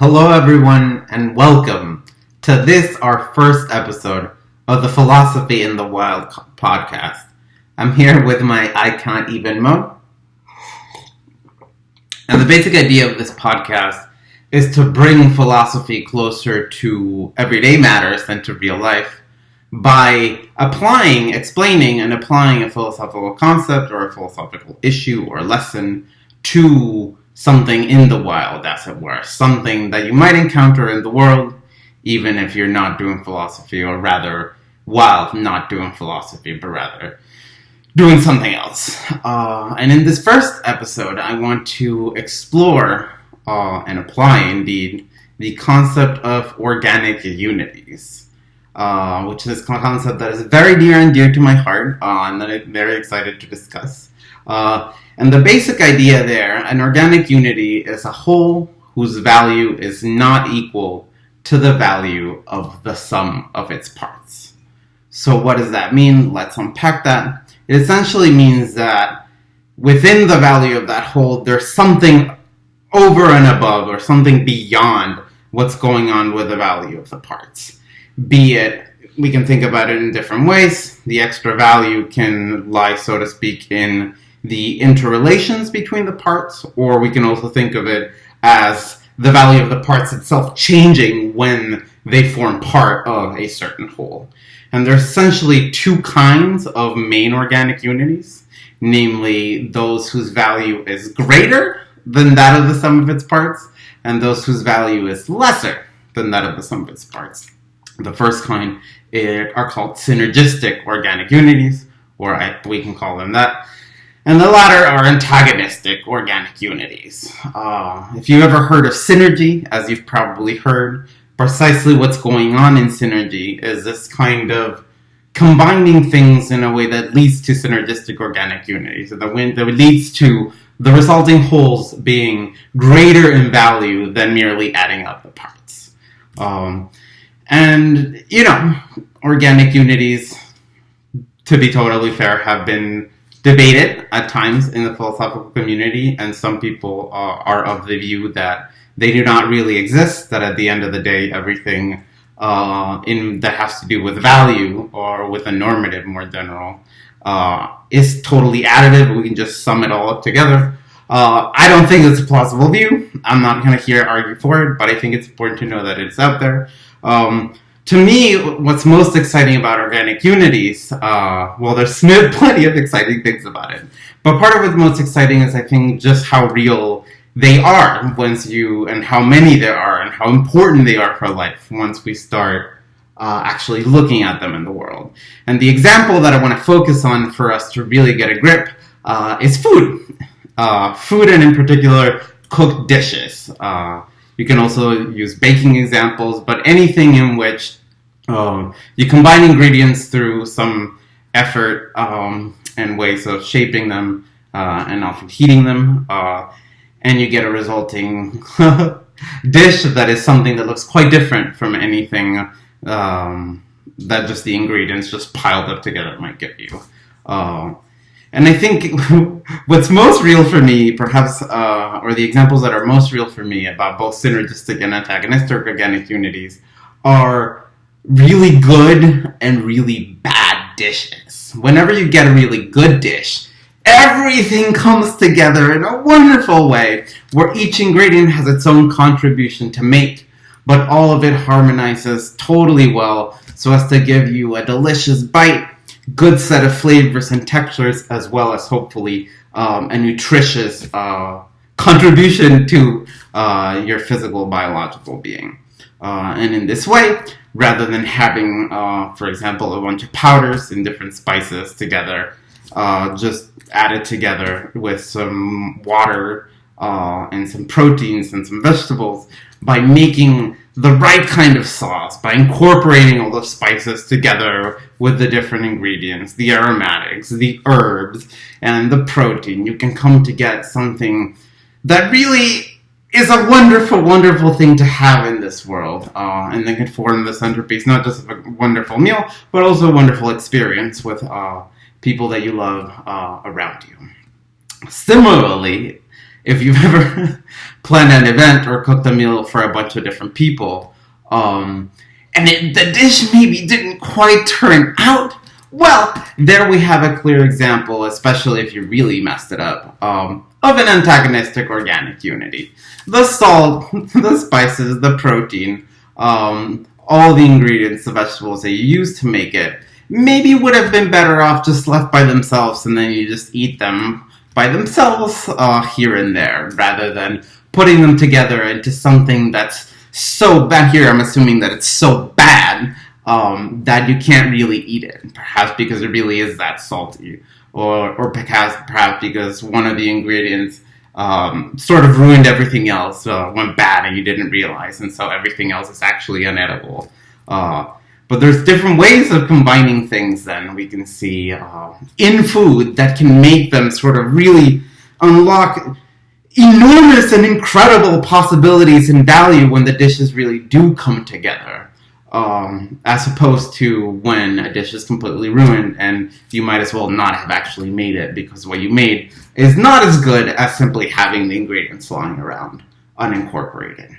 Hello everyone and welcome to this, our first episode of the Philosophy in the Wild podcast. I'm here with my I Can't Even Mo. And the basic idea of this podcast is to bring philosophy closer to everyday matters than to real life by explaining and applying a philosophical concept or a philosophical issue or lesson to something in the wild, as it were. Something that you might encounter in the world, even if you're not doing philosophy, or rather, while not doing philosophy, but rather doing something else. And in this first episode, I want to explore and apply, indeed, the concept of organic unities, which is a concept that is very near and dear to my heart, and that I'm very excited to discuss. And the basic idea there, an organic unity is a whole whose value is not equal to the value of the sum of its parts. So what does that mean? Let's unpack that. It essentially means that within the value of that whole, there's something over and above or something beyond what's going on with the value of the parts. Be it, we can think about it in different ways. The extra value can lie, so to speak, in the interrelations between the parts, or we can also think of it as the value of the parts itself changing when they form part of a certain whole. And there's essentially two kinds of main organic unities, namely those whose value is greater than that of the sum of its parts, and those whose value is lesser than that of the sum of its parts. The first kind are called synergistic organic unities, or we can call them that. And the latter are antagonistic organic unities. If you've ever heard of synergy, as you've probably heard, precisely what's going on in synergy is this kind of combining things in a way that leads to synergistic organic unities, and that leads to the resulting wholes being greater in value than merely adding up the parts. Organic unities, to be totally fair, have been debated at times in the philosophical community, and some people are of the view that they do not really exist, that at the end of the day, everything that has to do with value or with a normative more general is totally additive. We can just sum it all up together. I don't think it's a plausible view. I'm not going to here argue for it, but I think it's important to know that it's out there. To me, what's most exciting about organic unities, there's plenty of exciting things about it, but part of what's most exciting is, I think, just how real they are and how many there are and how important they are for life once we start actually looking at them in the world. And the example that I want to focus on for us to really get a grip is food. Food, and in particular, cooked dishes. You can also use baking examples, but anything in which you combine ingredients through some effort and ways of shaping them and often heating them, and you get a resulting dish that is something that looks quite different from anything that just the ingredients just piled up together might give you. And I think what's most real for me, perhaps, or the examples that are most real for me about both synergistic and antagonistic organic unities are really good and really bad dishes. Whenever you get a really good dish, everything comes together in a wonderful way where each ingredient has its own contribution to make, but all of it harmonizes totally well so as to give you a delicious bite, good set of flavors and textures, as well as hopefully a nutritious contribution to your physical, biological being. And in this way, rather than having, for example, a bunch of powders and different spices together, just added together with some water and some proteins and some vegetables, by making the right kind of sauce, by incorporating all those spices together with the different ingredients, the aromatics, the herbs, and the protein, you can come to get something that really is a wonderful, wonderful thing to have in this world, and then can form the centerpiece, not just of a wonderful meal, but also a wonderful experience with people that you love around you. Similarly, if you've ever planned an event or cooked a meal for a bunch of different people, and the dish maybe didn't quite turn out, well, there we have a clear example, especially if you really messed it up, of an antagonistic organic unity. The salt, the spices, the protein, all the ingredients, the vegetables that you use to make it, maybe would have been better off just left by themselves, and then you just eat them by themselves here and there, rather than putting them together into something that's so bad. Here I'm assuming that it's so bad that you can't really eat it, perhaps because it really is that salty, or perhaps because one of the ingredients sort of ruined everything else, went bad and you didn't realize, and so everything else is actually unedible. But there's different ways of combining things then we can see in food that can make them sort of really unlock enormous and incredible possibilities and value when the dishes really do come together. As opposed to when a dish is completely ruined and you might as well not have actually made it, because what you made is not as good as simply having the ingredients lying around unincorporated.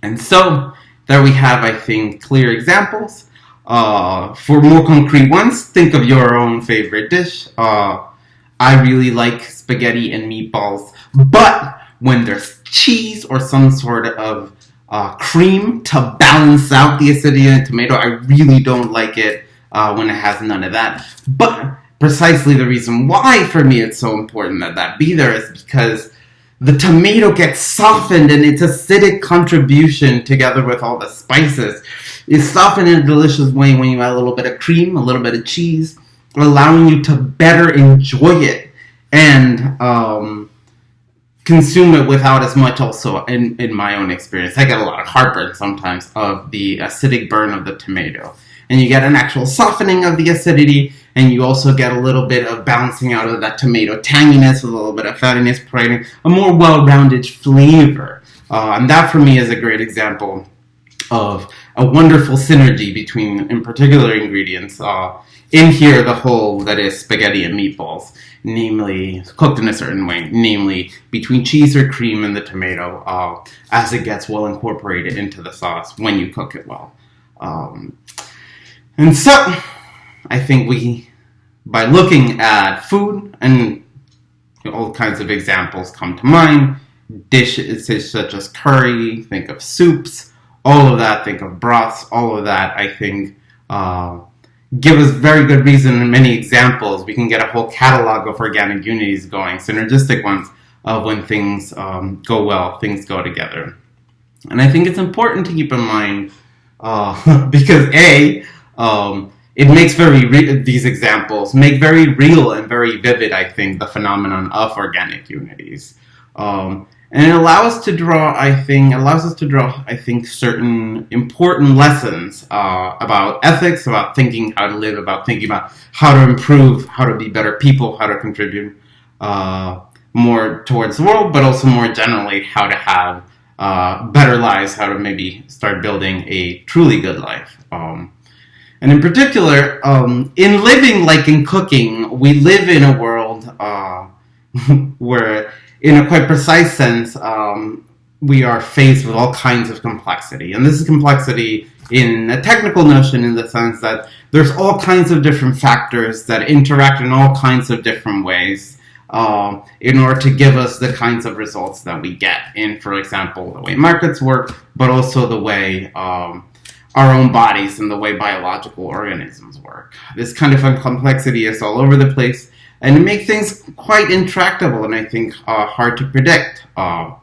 And so there we have, I think, clear examples. For more concrete ones, think of your own favorite dish. I really like spaghetti and meatballs, but when there's cheese or some sort of cream to balance out the acidity of the tomato, I really don't like it when it has none of that. But precisely the reason why, for me, it's so important that that be there is because the tomato gets softened, and its acidic contribution, together with all the spices, is softened in a delicious way when you add a little bit of cream, a little bit of cheese, allowing you to better enjoy it and consume it without as much. Also, in my own experience, I get a lot of heartburn sometimes of the acidic burn of the tomato. And you get an actual softening of the acidity, and you also get a little bit of balancing out of that tomato tanginess, a little bit of fattiness, providing a more well-rounded flavor. And that, for me, is a great example of a wonderful synergy between, in particular, ingredients. In here, the whole that is spaghetti and meatballs, namely cooked in a certain way, namely between cheese or cream and the tomato, as it gets well incorporated into the sauce when you cook it well. And so, I think by looking at food, and all kinds of examples come to mind, dishes such as curry, think of soups, all of that, think of broths, all of that, I think, give us very good reason and many examples. We can get a whole catalog of organic unities going, synergistic ones, of when things go well, things go together. And I think it's important to keep in mind, because it makes these examples make very real and very vivid, I think, the phenomenon of organic unities. And it allows us to draw, I think, certain important lessons about ethics, about thinking how to live, about thinking about how to improve, how to be better people, how to contribute more towards the world, but also more generally how to have better lives, how to maybe start building a truly good life. And in particular, in living like in cooking, we live in a world where, in a quite precise sense, we are faced with all kinds of complexity. And this is complexity in a technical notion, in the sense that there's all kinds of different factors that interact in all kinds of different ways in order to give us the kinds of results that we get in, for example, the way markets work, but also the way our own bodies and the way biological organisms work. This kind of complexity is all over the place, and it makes things quite intractable and I think hard to predict. And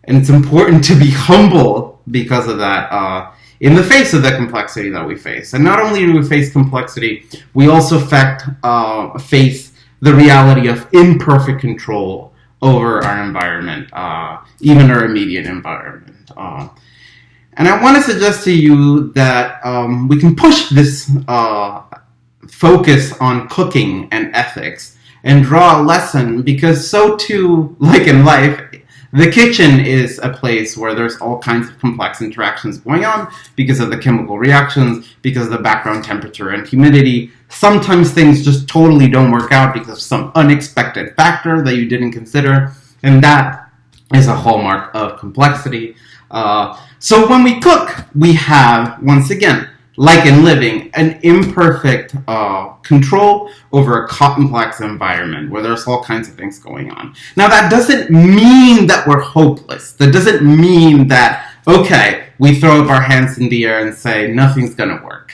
it's important to be humble because of that in the face of the complexity that we face. And not only do we face complexity, we also face the reality of imperfect control over our environment, even our immediate environment. And I want to suggest to you that we can push this focus on cooking and ethics and draw a lesson, because so too, like in life, the kitchen is a place where there's all kinds of complex interactions going on because of the chemical reactions, because of the background temperature and humidity. Sometimes things just totally don't work out because of some unexpected factor that you didn't consider. And that is a hallmark of complexity. So when we cook, we have, once again, like in living, an imperfect control over a complex environment where there's all kinds of things going on. Now, that doesn't mean that we're hopeless. That doesn't mean that, okay, we throw up our hands in the air and say nothing's going to work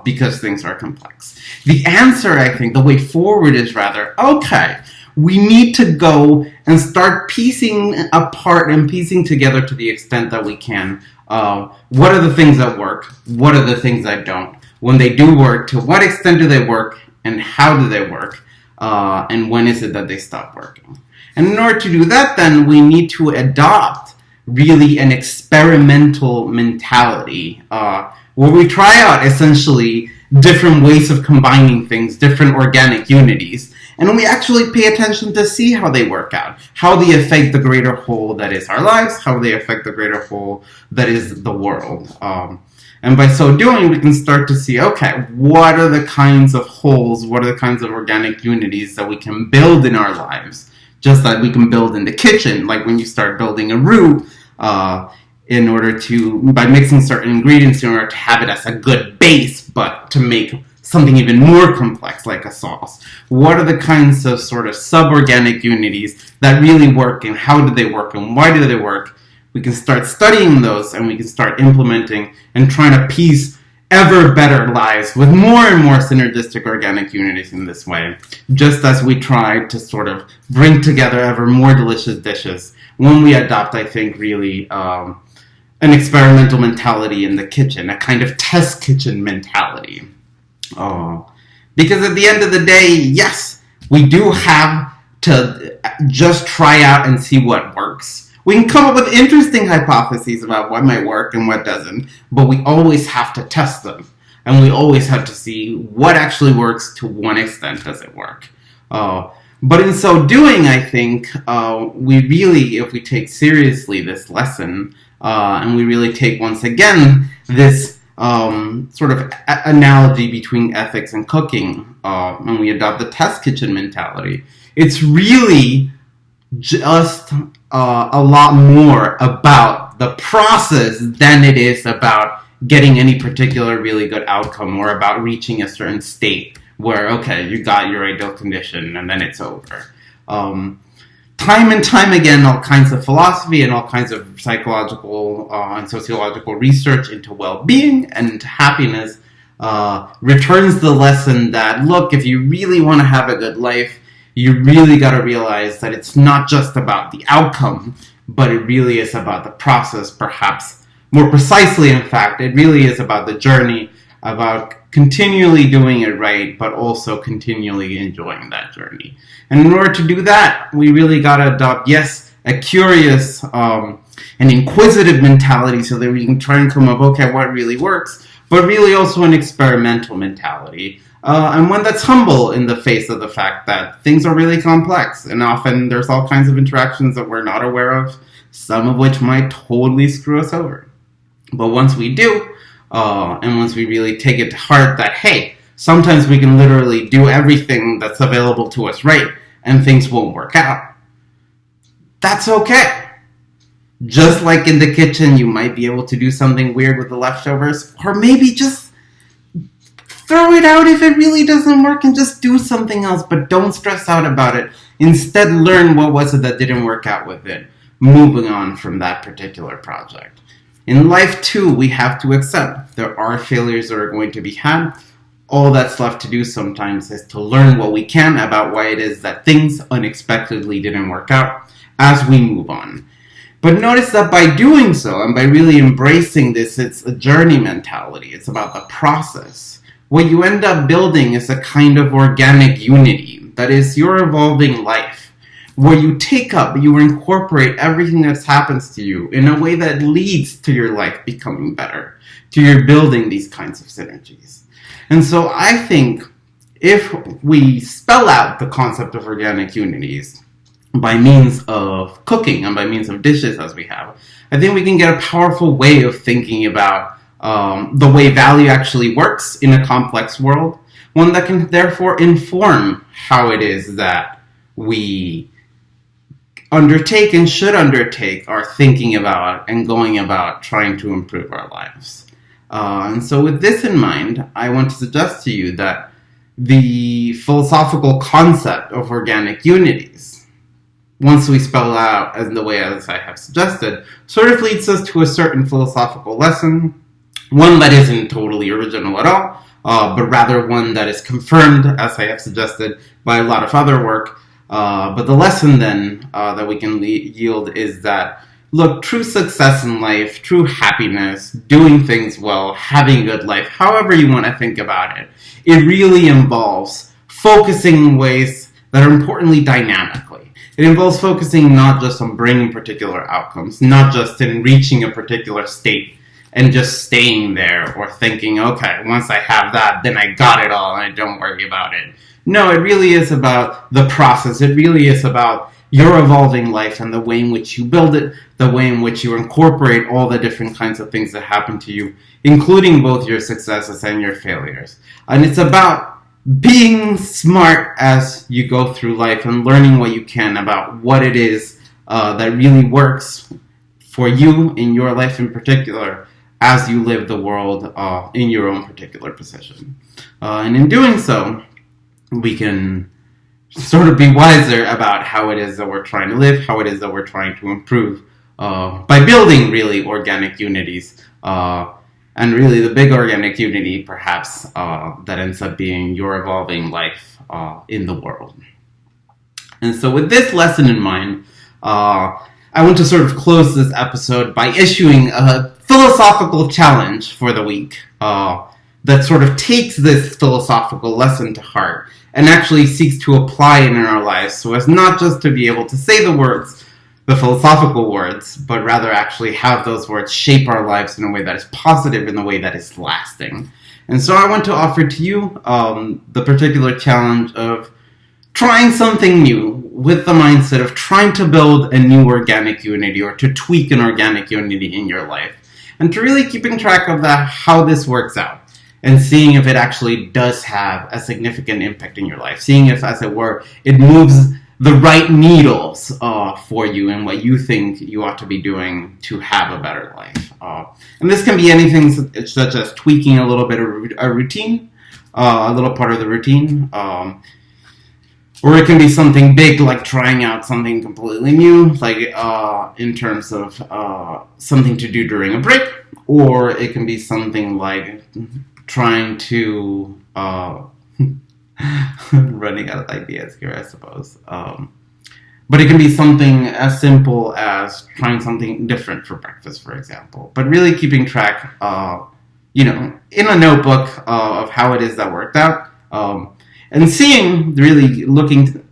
because things are complex. The answer, I think, the way forward is rather, okay, we need to go and start piecing apart and piecing together to the extent that we can. What are the things that work? What are the things that don't? When they do work, to what extent do they work? And how do they work? And when is it that they stop working? And in order to do that, then, we need to adopt really an experimental mentality where we try out, essentially, different ways of combining things, different organic unities. And we actually pay attention to see how they work out, how they affect the greater whole that is our lives, how they affect the greater whole that is the world. And by so doing, we can start to see, okay, what are the kinds of wholes, what are the kinds of organic unities that we can build in our lives, just like we can build in the kitchen, like when you start building a roux, in order to, by mixing certain ingredients in order to have it as a good base, but to make something even more complex like a sauce. What are the kinds of sort of suborganic unities that really work, and how do they work, and why do they work? We can start studying those, and we can start implementing and trying to piece ever better lives with more and more synergistic organic unities in this way, just as we try to sort of bring together ever more delicious dishes when we adopt, I think, really an experimental mentality in the kitchen, a kind of test kitchen mentality. Because at the end of the day, yes, we do have to just try out and see what works. We can come up with interesting hypotheses about what might work and what doesn't, but we always have to test them. And we always have to see what actually works, to what extent does it work. But in so doing, I think, we really, if we take seriously this lesson, and we really take, once again, this sort of analogy between ethics and cooking, and we adopt the test kitchen mentality, it's really just a lot more about the process than it is about getting any particular really good outcome, or about reaching a certain state where, okay, you got your ideal condition and then it's over. Time and time again, all kinds of philosophy and all kinds of psychological and sociological research into well-being and into happiness returns the lesson that, look, if you really want to have a good life, you really got to realize that it's not just about the outcome, but it really is about the process, perhaps more precisely, in fact. It really is about the journey, about continually doing it right, but also continually enjoying that journey. And in order to do that, we really got to adopt, yes, a curious and inquisitive mentality so that we can try and come up, okay, what really works, but really also an experimental mentality. And one that's humble in the face of the fact that things are really complex, and often there's all kinds of interactions that we're not aware of, some of which might totally screw us over. But once we do, and once we really take it to heart that, hey, sometimes we can literally do everything that's available to us right, and things won't work out, that's okay. Just like in the kitchen, you might be able to do something weird with the leftovers, or maybe just throw it out if it really doesn't work and just do something else, but don't stress out about it. Instead, learn what was it that didn't work out with it, moving on from that particular project. In life, too, we have to accept there are failures that are going to be had. All that's left to do sometimes is to learn what we can about why it is that things unexpectedly didn't work out as we move on. But notice that by doing so, and by really embracing this, it's a journey mentality. It's about the process. What you end up building is a kind of organic unity. That is your evolving life, where you take up, you incorporate everything that happens to you in a way that leads to your life becoming better, to your building these kinds of synergies. And so I think if we spell out the concept of organic unities by means of cooking and by means of dishes as we have, I think we can get a powerful way of thinking about the way value actually works in a complex world, one that can therefore inform how it is that we undertake and should undertake are thinking about and going about trying to improve our lives. And so with this in mind, I want to suggest to you that the philosophical concept of organic unities, once we spell out as the way as I have suggested, sort of leads us to a certain philosophical lesson, one that isn't totally original at all, but rather one that is confirmed, as I have suggested, by a lot of other work. But the lesson then that we can yield is that, look, true success in life, true happiness, doing things well, having a good life, however you want to think about it, it really involves focusing in ways that are importantly dynamically. It involves focusing not just on bringing particular outcomes, not just in reaching a particular state and just staying there or thinking, okay, once I have that, then I got it all and I don't worry about it. No, it really is about the process. It really is about your evolving life and the way in which you build it, the way in which you incorporate all the different kinds of things that happen to you, including both your successes and your failures. And it's about being smart as you go through life and learning what you can about what it is that really works for you in your life in particular as you live the world in your own particular position. And in doing so, we can sort of be wiser about how it is that we're trying to live, how it is that we're trying to improve by building really organic unities. And really the big organic unity, perhaps, that ends up being your evolving life in the world. And so with this lesson in mind, I want to sort of close this episode by issuing a philosophical challenge for the week that sort of takes this philosophical lesson to heart and actually seeks to apply it in our lives so as not just to be able to say the words, the philosophical words, but rather actually have those words shape our lives in a way that is positive, in a way that is lasting. And so I want to offer to you the particular challenge of trying something new with the mindset of trying to build a new organic unity or to tweak an organic unity in your life. And to really keeping track of that, how this works out. And seeing if it actually does have a significant impact in your life. Seeing if, as it were, it moves the right needles for you and what you think you ought to be doing to have a better life. And this can be anything such as tweaking a little bit of a routine, a little part of the routine. Or it can be something big like trying out something completely new, like in terms of something to do during a break. Or it can be something like trying to running out of ideas here, I suppose. But it can be something as simple as trying something different for breakfast, for example. But really keeping track, in a notebook of how it is that worked out, and seeing, really looking to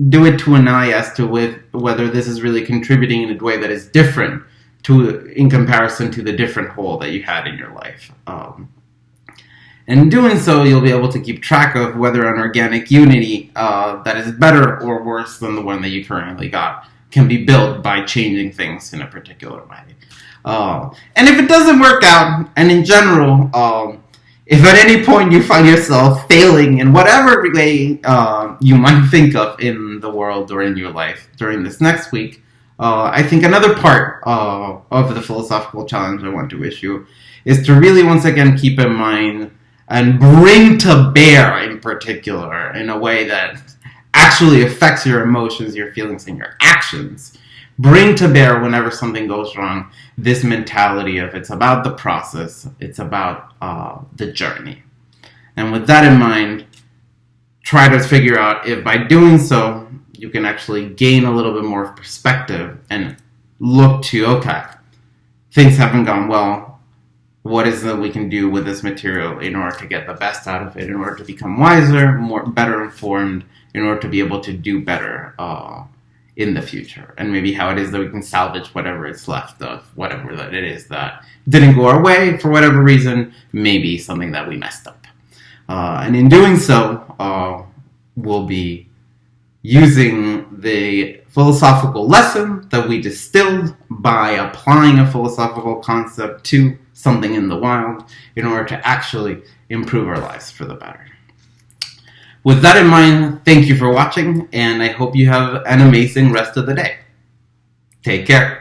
do it to an eye as to whether this is really contributing in a way that is different in comparison to the different whole that you had in your life. And in doing so, you'll be able to keep track of whether an organic unity that is better or worse than the one that you currently got can be built by changing things in a particular way. And if it doesn't work out, and in general, if at any point you find yourself failing in whatever way you might think of in the world or in your life during this next week, I think another part of the philosophical challenge I want to issue is to really once again keep in mind and bring to bear in particular in a way that actually affects your emotions, your feelings, and your actions. Bring to bear whenever something goes wrong this mentality of it's about the process, it's about the journey. And with that in mind, try to figure out if by doing so you can actually gain a little bit more perspective and look to, okay, things haven't gone well. What is it that we can do with this material in order to get the best out of it, in order to become wiser, better informed, in order to be able to do better in the future, and maybe how it is that we can salvage whatever is left of whatever that it is that didn't go our way for whatever reason, maybe something that we messed up. And in doing so, we'll be using the philosophical lesson that we distilled by applying a philosophical concept to something in the wild in order to actually improve our lives for the better. With that in mind, thank you for watching, and I hope you have an amazing rest of the day. Take care.